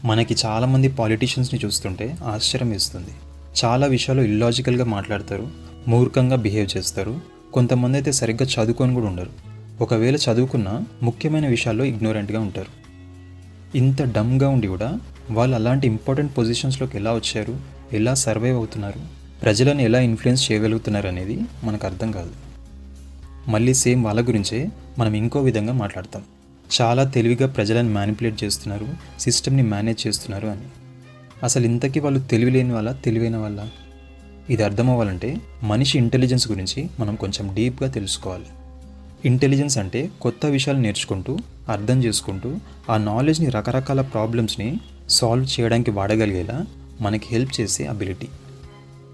మనకి చాలామంది పాలిటీషియన్స్ని చూస్తుంటే ఆశ్చర్యం వేస్తుంది. చాలా విషయాలు ఇల్లాజికల్గా మాట్లాడతారు, మూర్ఖంగా బిహేవ్ చేస్తారు. కొంతమంది అయితే సరిగ్గా చదువుకొని కూడా ఉండరు. ఒకవేళ చదువుకున్న ముఖ్యమైన విషయాల్లో ఇగ్నోరెంట్గా ఉంటారు. ఇంత డమ్గా ఉండి కూడా వాళ్ళు అలాంటి ఇంపార్టెంట్ పొజిషన్స్లోకి ఎలా వచ్చారు, ఎలా సర్వైవ్ అవుతున్నారు, ప్రజలను ఎలా ఇన్ఫ్లుయెన్స్ చేయగలుగుతున్నారు అనేది మనకు అర్థం కాదు. మళ్ళీ సేమ్ వాళ్ళ గురించే మనం ఇంకో విధంగా మాట్లాడతాం. చాలా తెలివిగా ప్రజలను మ్యానిపులేట్ చేస్తున్నారు, సిస్టమ్ని మేనేజ్ చేస్తున్నారు అని. అసలు ఇంతకీ వాళ్ళు తెలివి లేని వాళ్ళ, తెలివైన వాళ్ళ? ఇది అర్థం అవ్వాలంటే మనిషి ఇంటెలిజెన్స్ గురించి మనం కొంచెం డీప్గా తెలుసుకోవాలి. ఇంటెలిజెన్స్ అంటే కొత్త విషయాలు నేర్చుకుంటూ, అర్థం చేసుకుంటూ, ఆ నాలెడ్జ్ని రకరకాల ప్రాబ్లమ్స్ని సాల్వ్ చేయడానికి వాడగలిగేలా మనకి హెల్ప్ చేసే అబిలిటీ.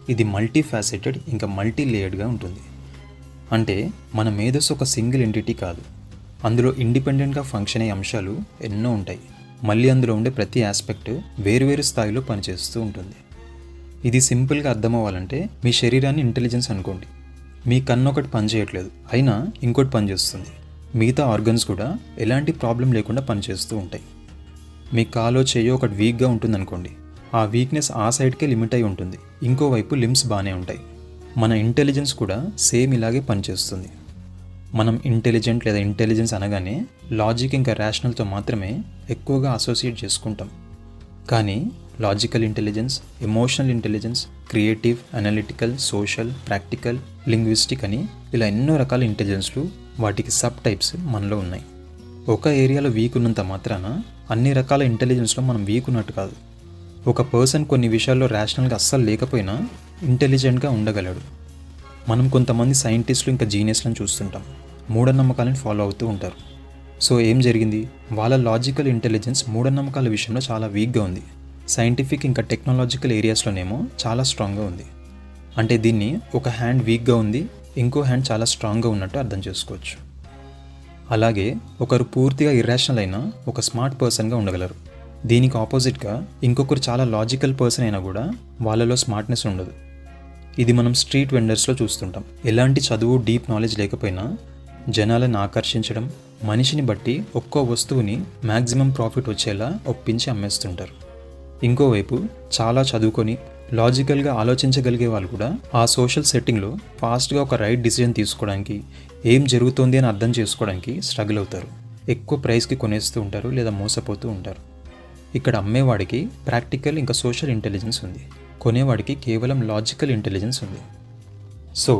ఇది మల్టీ ఫ్యాసెటెడ్, ఇంకా మల్టీ లేయర్డ్గా ఉంటుంది. అంటే మన మేధస్సు ఒక సింగిల్ ఎంటిటీ కాదు, అందులో ఇండిపెండెంట్గా ఫంక్షన్ అయ్యే అంశాలు ఎన్నో ఉంటాయి. మళ్ళీ అందులో ఉండే ప్రతి ఆస్పెక్ట్ వేరువేరు స్థాయిలో పనిచేస్తూ ఉంటుంది. ఇది సింపుల్గా అర్థం అవ్వాలంటే మీ శరీరాన్ని ఇంటెలిజెన్స్ అనుకోండి. మీ కన్ను ఒకటి పనిచేయట్లేదు, అయినా ఇంకోటి పనిచేస్తుంది. మిగతా ఆర్గన్స్ కూడా ఎలాంటి ప్రాబ్లం లేకుండా పనిచేస్తూ ఉంటాయి. మీ కాలో చెయ్యో ఒకటి వీక్గా ఉంటుందనుకోండి, ఆ వీక్నెస్ ఆ సైడ్కే లిమిట్ అయి ఉంటుంది, ఇంకోవైపు లిమ్స్ బాగానే ఉంటాయి. మన ఇంటెలిజెన్స్ కూడా సేమ్ ఇలాగే పనిచేస్తుంది. మనం ఇంటెలిజెంట్ లేదా ఇంటెలిజెన్స్ అనగానే లాజిక్ ఇంకా రేషనల్తో మాత్రమే ఎక్కువగా అసోసియేట్ చేసుకుంటాం. కానీ logical intelligence, emotional intelligence, creative, analytical, social, practical, linguistic అని ఇలా ఎన్నో రకాల ఇంటెలిజెన్స్లు, వాటికి సబ్ టైప్స్ మనలో ఉన్నాయి. ఒక ఏరియాలో వీక్ ఉన్నంత మాత్రాన అన్ని రకాల ఇంటెలిజెన్స్లో మనం వీక్ ఉన్నట్టు కాదు. ఒక పర్సన్ కొన్ని విషయాల్లో రేషనల్గా అస్సలు లేకపోయినా ఇంటెలిజెంట్గా ఉండగలడు. మనం కొంతమంది సైంటిస్టులు ఇంకా జీనియస్లను చూస్తుంటాం, మూఢనమ్మకాలను ఫాలో అవుతూ ఉంటారు. సో ఏం జరిగింది? వాళ్ళ లాజికల్ ఇంటెలిజెన్స్ మూఢనమ్మకాల విషయంలో చాలా వీక్గా ఉంది. సైంటిఫిక్ ఇంకా టెక్నాలజికల్ ఏరియాస్లోనేమో చాలా స్ట్రాంగ్గా ఉంది. అంటే దీన్ని ఒక హ్యాండ్ వీక్గా ఉంది, ఇంకో హ్యాండ్ చాలా స్ట్రాంగ్గా ఉన్నట్టు అర్థం చేసుకోవచ్చు. అలాగే ఒకరు పూర్తిగా ఇర్రాషనల్ అయినా ఒక స్మార్ట్ పర్సన్గా ఉండగలరు. దీనికి ఆపోజిట్గా ఇంకొకరు చాలా లాజికల్ పర్సన్ అయినా కూడా వాళ్ళలో స్మార్ట్నెస్ ఉండదు. ఇది మనం స్ట్రీట్ వెండర్స్లో చూస్తుంటాం. ఎలాంటి చదువు, డీప్ నాలెడ్జ్ లేకపోయినా జనాలను ఆకర్షించడం, మనిషిని బట్టి ఒక్కో వస్తువుని మ్యాక్సిమం ప్రాఫిట్ వచ్చేలా ఒప్పించి అమ్మేస్తుంటారు. ఇంకోవైపు చాలా చదువుకొని లాజికల్గా ఆలోచించగలిగే వాళ్ళు కూడా ఆ సోషల్ సెట్టింగ్లో ఫాస్ట్గా ఒక రైట్ డిసిజన్ తీసుకోవడానికి, ఏం జరుగుతోంది అని అర్థం చేసుకోవడానికి స్ట్రగుల్ అవుతారు. ఎక్కువ ప్రైస్కి కొనేస్తూ ఉంటారు లేదా మోసపోతూ ఉంటారు. ఇక్కడ అమ్మేవాడికి ప్రాక్టికల్ ఇంకా సోషల్ ఇంటెలిజెన్స్ ఉంది, కొనేవాడికి కేవలం లాజికల్ ఇంటెలిజెన్స్ ఉంది. సో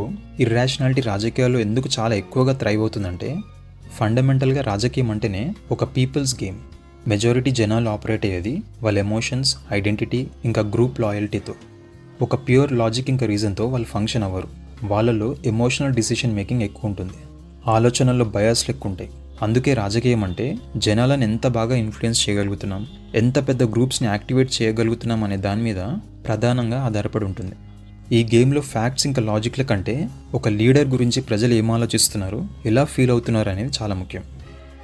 ఇర్రాషనాలిటీ రాజకీయాల్లో ఎందుకు చాలా ఎక్కువగా థ్రైవ్ అవుతుందంటే, ఫండమెంటల్గా రాజకీయం అంటేనే ఒక పీపుల్స్ గేమ్. మెజారిటీ జనాలు ఆపరేట్ అయ్యేది వాళ్ళ ఎమోషన్స్, ఐడెంటిటీ ఇంకా గ్రూప్ లాయల్టీతో. ఒక ప్యూర్ లాజిక్ ఇంకా రీజన్తో వాళ్ళు ఫంక్షన్ అవ్వరు. వాళ్ళలో ఎమోషనల్ డిసిషన్ మేకింగ్ ఎక్కువ ఉంటుంది, ఆలోచనల్లో బయాస్లు ఎక్కువ ఉంటాయి. అందుకే రాజకీయం అంటే జనాలను ఎంత బాగా ఇన్ఫ్లుయెన్స్ చేయగలుగుతున్నాం, ఎంత పెద్ద గ్రూప్స్ని యాక్టివేట్ చేయగలుగుతున్నాం అనే దాని మీద ప్రధానంగా ఆధారపడి ఉంటుంది. ఈ గేమ్లో ఫ్యాక్ట్స్ ఇంకా లాజిక్ల కంటే ఒక లీడర్ గురించి ప్రజలు ఏం ఆలోచిస్తున్నారు, ఎలా ఫీల్ అవుతున్నారు అనేది చాలా ముఖ్యం.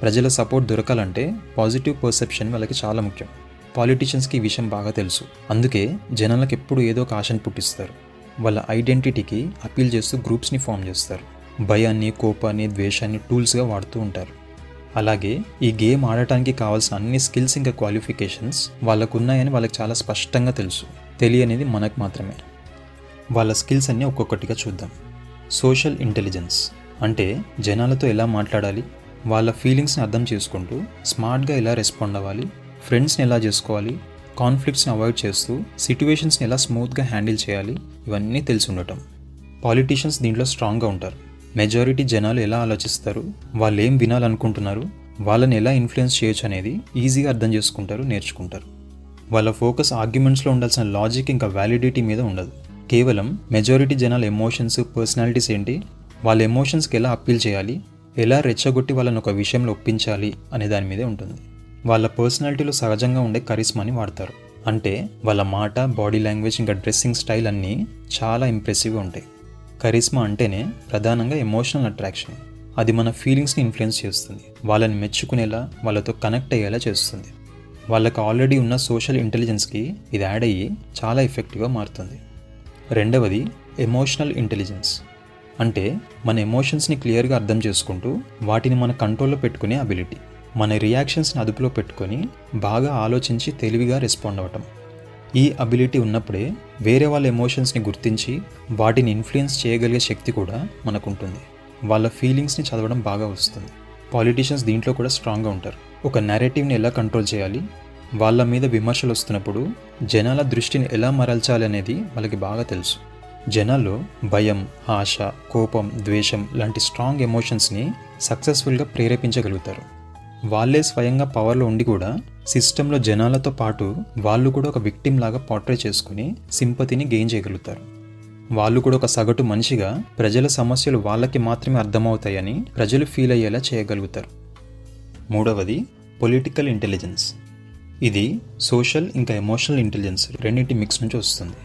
ప్రజల సపోర్ట్ దొరకాలంటే పాజిటివ్ పర్సెప్షన్ వాళ్ళకి చాలా ముఖ్యం. పాలిటీషియన్స్కి ఈ విషయం బాగా తెలుసు. అందుకే జనాలకు ఎప్పుడు ఏదో ఒక ఆశను పుట్టిస్తారు. వాళ్ళ ఐడెంటిటీకి అపీల్ చేస్తూ గ్రూప్స్ని ఫామ్ చేస్తారు. భయాన్ని, కోపాన్ని, ద్వేషాన్ని టూల్స్గా వాడుతూ ఉంటారు. అలాగే ఈ గేమ్ ఆడటానికి కావాల్సిన అన్ని స్కిల్స్ ఇంకా క్వాలిఫికేషన్స్ వాళ్ళకు ఉన్నాయని వాళ్ళకి చాలా స్పష్టంగా తెలుసు. తెలియనిది మనకు మాత్రమే. వాళ్ళ స్కిల్స్ అన్నీ ఒక్కొక్కటిగా చూద్దాం. సోషల్ ఇంటెలిజెన్స్ అంటే జనాలతో ఎలా మాట్లాడాలి, వాళ్ళ ఫీలింగ్స్ని అర్థం చేసుకుంటూ స్మార్ట్గా ఎలా రెస్పాండ్ అవ్వాలి, ఫ్రెండ్స్ని ఎలా చేసుకోవాలి, కాన్ఫ్లిక్ట్స్ని అవాయిడ్ చేస్తూ సిట్యువేషన్స్ని ఎలా స్మూత్గా హ్యాండిల్ చేయాలి, ఇవన్నీ తెలిసి ఉండటం. పాలిటీషియన్స్ దీంట్లో స్ట్రాంగ్గా ఉంటారు. మెజారిటీ జనాలు ఎలా ఆలోచిస్తారు, వాళ్ళు ఏం వినాలనుకుంటున్నారు, వాళ్ళని ఎలా ఇన్ఫ్లుయెన్స్ చేయొచ్చు అనేది ఈజీగా అర్థం చేసుకుంటారు, నేర్చుకుంటారు. వాళ్ళ ఫోకస్ ఆర్గ్యుమెంట్స్లో ఉండాల్సిన లాజిక్ ఇంకా వ్యాలిడిటీ మీద ఉండదు. కేవలం మెజారిటీ జనాల ఎమోషన్స్, పర్సనాలిటీస్ ఏంటి, వాళ్ళ ఎమోషన్స్కి ఎలా అప్పీల్ చేయాలి, ఎలా రెచ్చగొట్టి వాళ్ళని ఒక విషయంలో ఒప్పించాలి అనే దాని మీదే ఉంటుంది. వాళ్ళ పర్సనాలిటీలో సహజంగా ఉండే కరిస్మాని వాడతారు. అంటే వాళ్ళ మాట, బాడీ లాంగ్వేజ్ ఇంకా డ్రెస్సింగ్ స్టైల్ అన్నీ చాలా ఇంప్రెసివ్గా ఉంటాయి. కరిస్మా అంటేనే ప్రధానంగా ఎమోషనల్ అట్రాక్షన్. అది మన ఫీలింగ్స్ని ఇన్ఫ్లుయెన్స్ చేస్తుంది, వాళ్ళని మెచ్చుకునేలా, వాళ్ళతో కనెక్ట్ అయ్యేలా చేస్తుంది. వాళ్ళకి ఆల్రెడీ ఉన్న సోషల్ ఇంటెలిజెన్స్కి ఇది యాడ్ అయ్యి చాలా ఎఫెక్టివ్గా మారుతుంది. రెండవది ఎమోషనల్ ఇంటెలిజెన్స్. అంటే మన ఎమోషన్స్ని క్లియర్గా అర్థం చేసుకుంటూ వాటిని మన కంట్రోల్లో పెట్టుకునే అబిలిటీ. మన రియాక్షన్స్ని అదుపులో పెట్టుకొని బాగా ఆలోచించి తెలివిగా రెస్పాండ్ అవ్వటం. ఈ అబిలిటీ ఉన్నప్పుడే వేరే వాళ్ళ ఎమోషన్స్ని గుర్తించి వాటిని ఇన్ఫ్లుయెన్స్ చేయగలిగే శక్తి కూడా మనకుంటుంది. వాళ్ళ ఫీలింగ్స్ని చదవడం బాగా వస్తుంది. పాలిటీషియన్స్ దీంట్లో కూడా స్ట్రాంగ్గా ఉంటారు. ఒక నెరేటివ్ని ఎలా కంట్రోల్ చేయాలి, వాళ్ళ మీద విమర్శలు వస్తున్నప్పుడు జనాల దృష్టిని ఎలా మరల్చాలి అనేది వాళ్ళకి బాగా తెలుసు. జనాల్లో భయం, ఆశ, కోపం, ద్వేషం లాంటి స్ట్రాంగ్ ఎమోషన్స్ని సక్సెస్ఫుల్గా ప్రేరేపించగలుగుతారు. వాళ్ళే స్వయంగా పవర్లో ఉండి కూడా సిస్టంలో జనాలతో పాటు వాళ్ళు కూడా ఒక విక్టిమ్ లాగా పోర్ట్రే చేసుకుని సింపతిని గెయిన్ చేయగలుగుతారు. వాళ్ళు కూడా ఒక సగటు మనిషిగా ప్రజల సమస్యలు వాళ్ళకి మాత్రమే అర్థమవుతాయని ప్రజలు ఫీల్ అయ్యేలా చేయగలుగుతారు. మూడవది పొలిటికల్ ఇంటెలిజెన్స్. ఇది సోషల్ ఇంకా ఎమోషనల్ ఇంటెలిజెన్స్ రెండింటి మిక్స్ నుంచి వస్తుంది.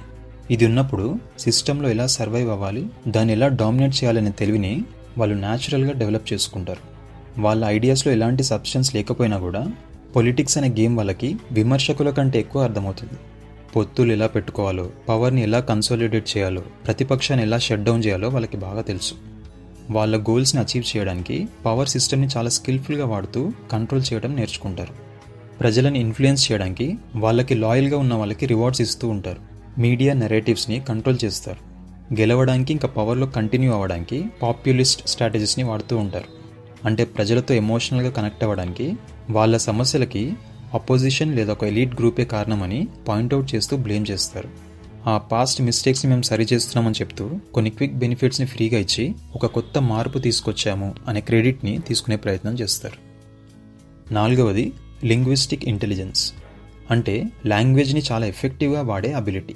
ఇది ఉన్నప్పుడు సిస్టంలో ఎలా సర్వైవ్ అవ్వాలి, దాన్ని ఎలా డామినేట్ చేయాలనే తెలివిని వాళ్ళు న్యాచురల్గా డెవలప్ చేసుకుంటారు. వాళ్ళ ఐడియాస్లో ఎలాంటి సబ్స్టెన్స్ లేకపోయినా కూడా పొలిటిక్స్ అనే గేమ్ వాళ్ళకి విమర్శకుల కంటే ఎక్కువ అర్థమవుతుంది. పొత్తులు ఎలా పెట్టుకోవాలో, పవర్ని ఎలా కన్సాలిడేట్ చేయాలో, ప్రతిపక్షాన్ని ఎలా షట్ డౌన్ చేయాలో వాళ్ళకి బాగా తెలుసు. వాళ్ళ గోల్స్ని అచీవ్ చేయడానికి పవర్ సిస్టమ్ని చాలా స్కిల్ఫుల్గా వాడుతూ కంట్రోల్ చేయడం నేర్చుకుంటారు. ప్రజలను ఇన్ఫ్లుయెన్స్ చేయడానికి వాళ్ళకి లాయల్గా ఉన్న వాళ్ళకి రివార్డ్స్ ఇస్తూ ఉంటారు. మీడియా నెరేటివ్స్ని కంట్రోల్ చేస్తారు. గెలవడానికి ఇంకా పవర్లో కంటిన్యూ అవ్వడానికి పాపులిస్ట్ స్ట్రాటజీస్ని వాడుతూ ఉంటారు. అంటే ప్రజలతో ఎమోషనల్గా కనెక్ట్ అవ్వడానికి వాళ్ళ సమస్యలకి అపోజిషన్ లేదా ఒక ఎలీట్ గ్రూపే కారణమని పాయింట్అవుట్ చేస్తూ బ్లేమ్ చేస్తారు. ఆ పాస్ట్ మిస్టేక్స్ని మేము సరి చేస్తున్నామని చెప్తూ కొన్ని క్విక్ బెనిఫిట్స్ని ఫ్రీగా ఇచ్చి ఒక కొత్త మార్పు తీసుకొచ్చాము అనే క్రెడిట్ని తీసుకునే ప్రయత్నం చేస్తారు. నాలుగవది లింగ్విస్టిక్ ఇంటెలిజెన్స్. అంటే లాంగ్వేజ్ని చాలా ఎఫెక్టివ్గా వాడే అబిలిటీ.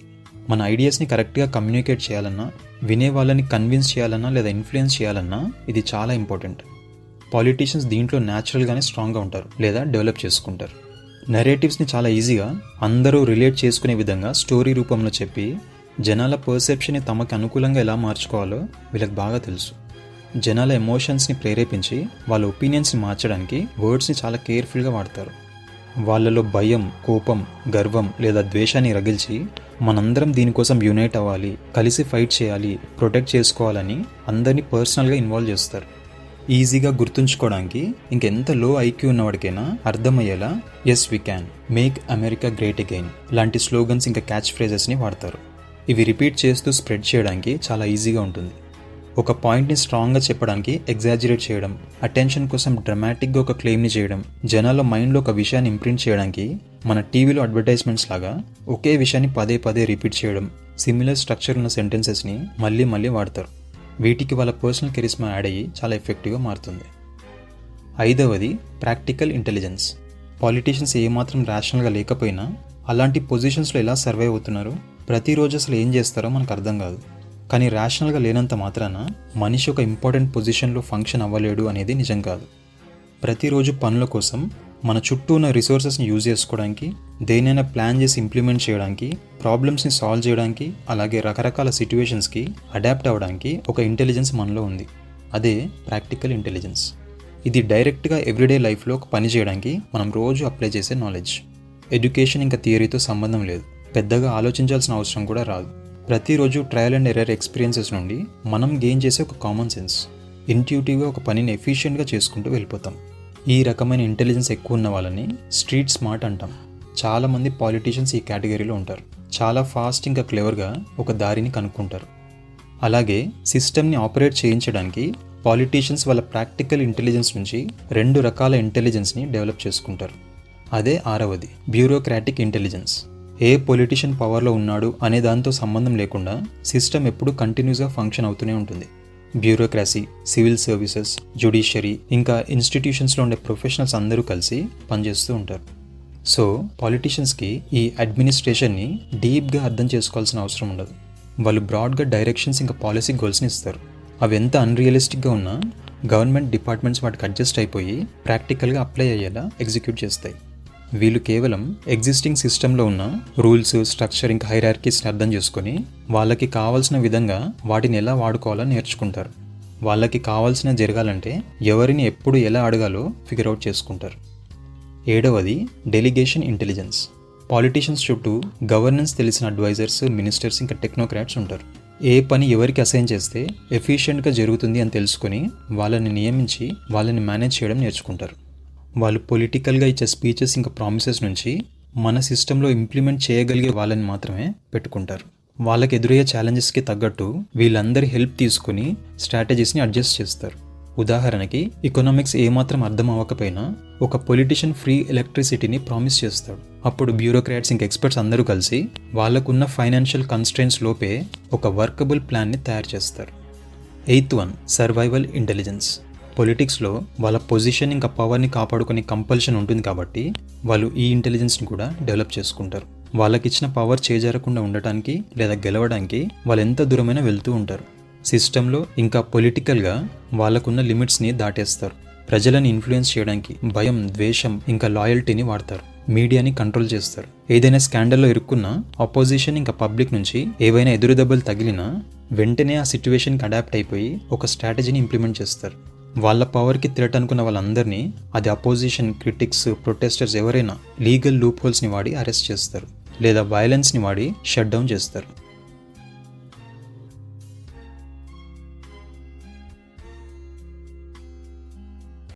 మన ఐడియాస్ని కరెక్ట్గా కమ్యూనికేట్ చేయాలన్నా, వినే వాళ్ళని కన్విన్స్ చేయాలన్నా లేదా ఇన్ఫ్లుయెన్స్ చేయాలన్నా ఇది చాలా ఇంపార్టెంట్. పాలిటీషియన్స్ దీంట్లో న్యాచురల్గానే స్ట్రాంగ్గా ఉంటారు లేదా డెవలప్ చేసుకుంటారు. నెరేటివ్స్ని చాలా ఈజీగా అందరూ రిలేట్ చేసుకునే విధంగా స్టోరీ రూపంలో చెప్పి జనాల పర్సెప్షన్ని తమకు అనుకూలంగా ఎలా మార్చుకోవాలో వీళ్ళకి బాగా తెలుసు. జనాల ఎమోషన్స్ని ప్రేరేపించి వాళ్ళ ఒపీనియన్స్ని మార్చడానికి వర్డ్స్ని చాలా కేర్ఫుల్గా వాడతారు. వాళ్ళలో భయం, కోపం, గర్వం లేదా ద్వేషాన్ని రగిల్చి మనందరం దీనికోసం యునైట్ అవ్వాలి, కలిసి ఫైట్ చేయాలి, ప్రొటెక్ట్ చేసుకోవాలని అందరినీ పర్సనల్గా ఇన్వాల్వ్ చేస్తారు. ఈజీగా గుర్తుంచుకోవడానికి ఇంకెంత లో ఐక్యూ ఉన్నవాడికైనా అర్థమయ్యేలా yes we can, make America great again లాంటి స్లోగన్స్ ఇంకా క్యాచ్ ఫ్రేజెస్ని వాడతారు. ఇవి రిపీట్ చేస్తూ స్ప్రెడ్ చేయడానికి చాలా ఈజీగా ఉంటుంది. ఒక పాయింట్ని స్ట్రాంగ్గా చెప్పడానికి ఎగ్జాజరేట్ చేయడం, అటెన్షన్ కోసం డ్రమాటిక్గా ఒక క్లెయిమ్ని చేయడం, జనాల మైండ్లో ఒక విషయాన్ని ఇంప్రింట్ చేయడానికి మన టీవీలో అడ్వర్టైజ్మెంట్స్ లాగా ఒకే విషయాన్ని పదే పదే రిపీట్ చేయడం, సిమిలర్ స్ట్రక్చర్ ఉన్న సెంటెన్సెస్ని మళ్ళీ మళ్ళీ వాడతారు. వీటికి వాళ్ళ పర్సనల్ కెరిస్మా యాడ్ అయ్యి చాలా ఎఫెక్టివ్గా మారుతుంది. ఐదవది ప్రాక్టికల్ ఇంటెలిజెన్స్. పాలిటీషియన్స్ ఏమాత్రం ర్యాషనల్గా లేకపోయినా అలాంటి పొజిషన్స్లో ఎలా సర్వైవ్ అవుతున్నారు, ప్రతిరోజు అసలు ఏం చేస్తారో మనకు అర్థం కాదు. కానీ ర్యాషనల్గా లేనంత మాత్రాన మనిషి ఒక ఇంపార్టెంట్ పొజిషన్లో ఫంక్షన్ అవ్వలేడు అనేది నిజం కాదు. ప్రతిరోజు పనుల కోసం మన చుట్టూ ఉన్న రిసోర్సెస్ని యూజ్ చేసుకోవడానికి, దేనైనా ప్లాన్ చేసి ఇంప్లిమెంట్ చేయడానికి, ప్రాబ్లమ్స్ని సాల్వ్ చేయడానికి, అలాగే రకరకాల సిట్యువేషన్స్కి అడాప్ట్ అవ్వడానికి ఒక ఇంటెలిజెన్స్ మనలో ఉంది. అదే ప్రాక్టికల్ ఇంటెలిజెన్స్. ఇది డైరెక్ట్గా ఎవ్రీడే లైఫ్లో ఒక పని చేయడానికి మనం రోజు అప్లై చేసే నాలెడ్జ్. ఎడ్యుకేషన్ ఇంకా థియరీతో సంబంధం లేదు, పెద్దగా ఆలోచించాల్సిన అవసరం కూడా రాదు. ప్రతిరోజు ట్రయల్ అండ్ ఎర్రర్ ఎక్స్పీరియన్సెస్ నుండి మనం గెయిన్ చేసే ఒక కామన్ సెన్స్. ఇంట్యూటివ్గా ఒక పనిని ఎఫిషియెంట్గా చేసుకుంటూ వెళ్ళిపోతాం. ఈ రకమైన ఇంటెలిజెన్స్ ఎక్కువ ఉన్న వాళ్ళని స్ట్రీట్ స్మార్ట్ అంటాం. చాలామంది పాలిటీషియన్స్ ఈ కేటగిరీలో ఉంటారు. చాలా ఫాస్ట్ ఇంకా క్లెవర్గా ఒక దారిని కనుక్కుంటారు. అలాగే సిస్టమ్ని ఆపరేట్ చేయించడానికి పాలిటీషియన్స్ వాళ్ళ ప్రాక్టికల్ ఇంటెలిజెన్స్ నుంచి 2 రకాల ఇంటెలిజెన్స్ని డెవలప్ చేసుకుంటారు. అదే ఆరవది బ్యూరోక్రాటిక్ ఇంటెలిజెన్స్. ఏ పొలిటీషియన్ పవర్లో ఉన్నాడు అనే దాంతో సంబంధం లేకుండా సిస్టమ్ ఎప్పుడూ కంటిన్యూస్గా ఫంక్షన్ అవుతూనే ఉంటుంది. బ్యూరోక్రసీ, సివిల్ సర్వీసెస్, జ్యుడిషియరీ ఇంకా ఇన్స్టిట్యూషన్స్లో ఉండే ప్రొఫెషనల్స్ అందరూ కలిసి పనిచేస్తూ ఉంటారు. సో పాలిటీషియన్స్కి ఈ అడ్మినిస్ట్రేషన్ని డీప్గా అర్థం చేసుకోవాల్సిన అవసరం ఉండదు. వాళ్ళు బ్రాడ్గా డైరెక్షన్స్ ఇంకా పాలసీ గోల్స్ని ఇస్తారు. అవి ఎంత అన్రియలిస్టిక్గా ఉన్నా గవర్నమెంట్ డిపార్ట్మెంట్స్ వాటికి అడ్జస్ట్ అయిపోయి ప్రాక్టికల్గా అప్లై అయ్యేలా ఎగ్జిక్యూట్ చేస్తాయి. వీళ్ళు కేవలం ఎగ్జిస్టింగ్ సిస్టంలో ఉన్న రూల్స్, స్ట్రక్చర్ ఇంకా హైరార్కీస్ని అర్థం చేసుకొని వాళ్ళకి కావాల్సిన విధంగా వాటిని ఎలా వాడుకోవాలో నేర్చుకుంటారు. వాళ్ళకి కావాల్సిన జరగాలంటే ఎవరిని ఎప్పుడు ఎలా అడగాలో ఫిగర్ అవుట్ చేసుకుంటారు. ఏడవది డెలిగేషన్ ఇంటెలిజెన్స్. పాలిటీషియన్స్ చుట్టూ గవర్నెన్స్ తెలిసిన అడ్వైజర్స్, మినిస్టర్స్ ఇంకా టెక్నోక్రాట్స్ ఉంటారు. ఏ పని ఎవరికి అసైన్ చేస్తే ఎఫిషియెంట్గా జరుగుతుంది అని తెలుసుకొని వాళ్ళని నియమించి వాళ్ళని మేనేజ్ చేయడం నేర్చుకుంటారు. వాళ్ళు పొలిటికల్గా ఇచ్చే స్పీచెస్ ఇంకా ప్రామిసెస్ నుంచి మన సిస్టంలో ఇంప్లిమెంట్ చేయగలిగే వాళ్ళని మాత్రమే పెట్టుకుంటారు. వాళ్ళకి ఎదురయ్యే ఛాలెంజెస్కి తగ్గట్టు వీళ్ళందరి హెల్ప్ తీసుకుని స్ట్రాటజీస్ని అడ్జస్ట్ చేస్తారు. ఉదాహరణకి ఎకనామిక్స్ ఏమాత్రం అర్థం అవ్వకపోయినా ఒక పొలిటీషియన్ ఫ్రీ ఎలక్ట్రిసిటీని ప్రామిస్ చేస్తాడు. అప్పుడు బ్యూరోక్రాట్స్ ఇంక ఎక్స్పర్ట్స్ అందరూ కలిసి వాళ్ళకున్న ఫైనాన్షియల్ కన్స్ట్రెంట్స్ లోపే ఒక వర్కబుల్ ప్లాన్ని తయారు చేస్తారు. 8th one, survival intelligence. పొలిటిక్స్లో వాళ్ళ పొజిషన్ ఇంకా పవర్ని కాపాడుకునే కంపల్షన్ ఉంటుంది కాబట్టి వాళ్ళు ఈ ఇంటెలిజెన్స్ని కూడా డెవలప్ చేసుకుంటారు. వాళ్ళకిచ్చిన పవర్ చేజారకుండా ఉండటానికి లేదా గెలవడానికి వాళ్ళు ఎంత దూరమైనా వెళ్తూ ఉంటారు. సిస్టంలో ఇంకా పొలిటికల్గా వాళ్ళకున్న లిమిట్స్ని దాటేస్తారు. ప్రజలను ఇన్ఫ్లుయెన్స్ చేయడానికి భయం, ద్వేషం ఇంకా లాయల్టీని వాడతారు. మీడియాని కంట్రోల్ చేస్తారు. ఏదైనా స్కాండల్లో ఇరుక్కున్నా అపోజిషన్ ఇంకా పబ్లిక్ నుంచి ఏవైనా ఎదురు దెబ్బలు తగిలినా వెంటనే ఆ సిచ్యువేషన్కి అడాప్ట్ అయిపోయి ఒక స్ట్రాటజీని ఇంప్లిమెంట్ చేస్తారు. వాళ్ళ పవర్కి థ్రెట్ అనుకున్న వాళ్ళందరినీ, అది అపోజిషన్, క్రిటిక్స్, ప్రొటెస్టర్స్ ఎవరైనా లీగల్ లూప్ హోల్స్ని వాడి అరెస్ట్ చేస్తారు లేదా వైలెన్స్ని వాడి షట్ డౌన్ చేస్తారు.